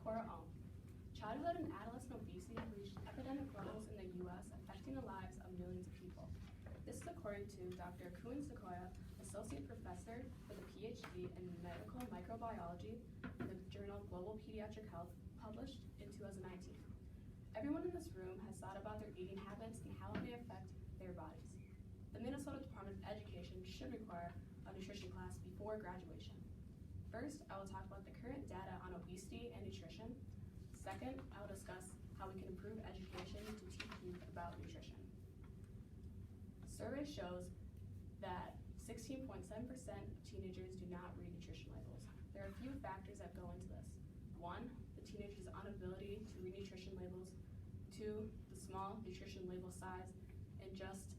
Cora O. Childhood and adolescent obesity have reached epidemic levels in the U.S., affecting the lives of millions of people. This is according to Dr. Sequoia, Associate Professor with a PhD in Medical Microbiology in the journal Global Pediatric Health, published in 2019. Everyone in this room has thought about their eating habits and how it may affect their bodies. The Minnesota Department of Education should require a nutrition class before graduation. First, I will talk about the current data on obesity and nutrition. Second, I will discuss how we can improve education to teach youth about nutrition. The survey shows that 16.7% of teenagers do not read nutrition labels. There are a few factors that go into this. One, the teenager's inability to read nutrition labels. Two, the small nutrition label size, and just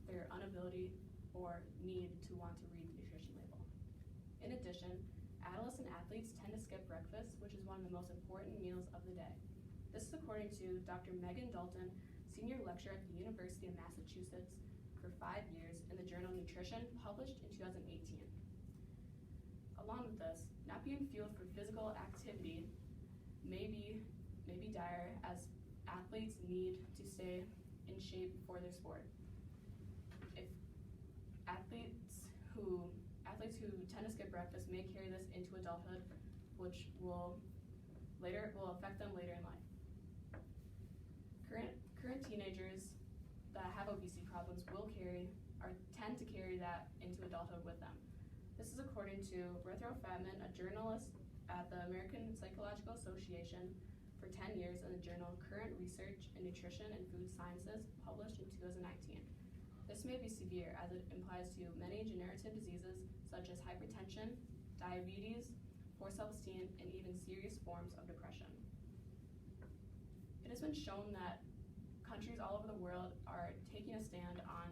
their inability or need to want to read the nutrition label. In addition, adolescent athletes tend to skip breakfast, which is one of the most important meals of the day. This is according to Dr. Megan Dalton, senior lecturer at the University of Massachusetts for 5 years in the journal Nutrition, published in 2018. Along with this, not being fueled for physical activity may be dire, as athletes need to stay in shape for their sport. If athletes who tend to skip breakfast may carry this into adulthood, which will affect them later in life. Current teenagers that have obesity problems tend to carry that into adulthood with them. This is according to Rithro Fatman, a journalist at the American Psychological Association for 10 years in the journal Current Research in Nutrition and Food Sciences, published in 2019. This may be severe, as it implies to many degenerative diseases such as hypertension, diabetes, poor self-esteem, and even serious forms of depression. It has been shown that countries all over the world are taking a stand on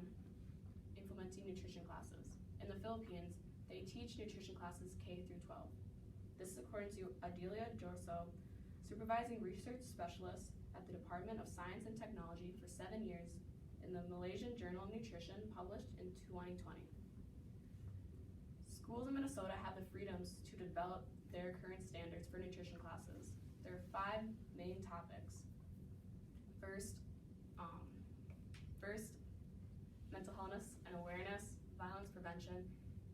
implementing nutrition classes. In the Philippines, they teach nutrition classes K through 12. This is according to Adelia Jorso, supervising research specialist at the Department of Science and Technology for 7 years in the Malaysian Journal of Nutrition, published in 2020. Schools in Minnesota have the freedoms to develop their current standards for nutrition classes. There are 5 main topics. First, mental illness and awareness, violence prevention,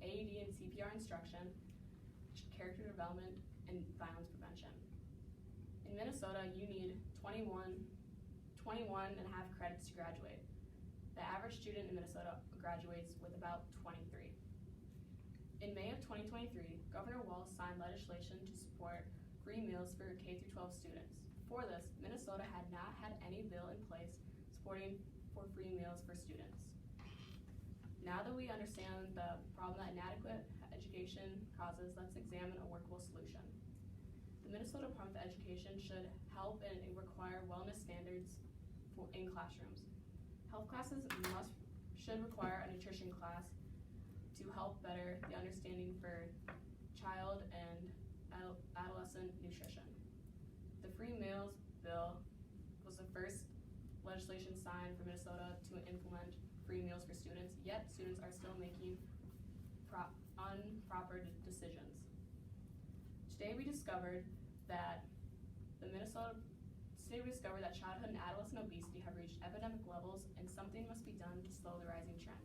AED and CPR instruction, character development, and violence prevention. In Minnesota, you need 21 and a half credits to graduate. The average student in Minnesota graduates with about 23. In May of 2023, Governor Walz signed legislation to support free meals for K through 12 students. Before this, Minnesota had not had any bill in place supporting for free meals for students. Now that we understand the problem that inadequate education causes, let's examine a workable solution. The Minnesota Department of Education should help and require wellness standards in classrooms. Health classes should require a nutrition class to help better the understanding for child and adolescent nutrition. The free meals bill was the first legislation signed for Minnesota to implement free meals for students, yet students are still making improper decisions. Today we discovered that childhood and adolescent obesity have reached epidemic levels, and something must be done to slow the rising trend.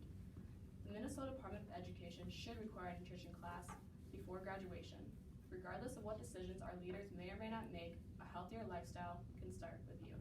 The Minnesota Department of Education should require a nutrition class before graduation. Regardless of what decisions our leaders may or may not make, a healthier lifestyle can start with you.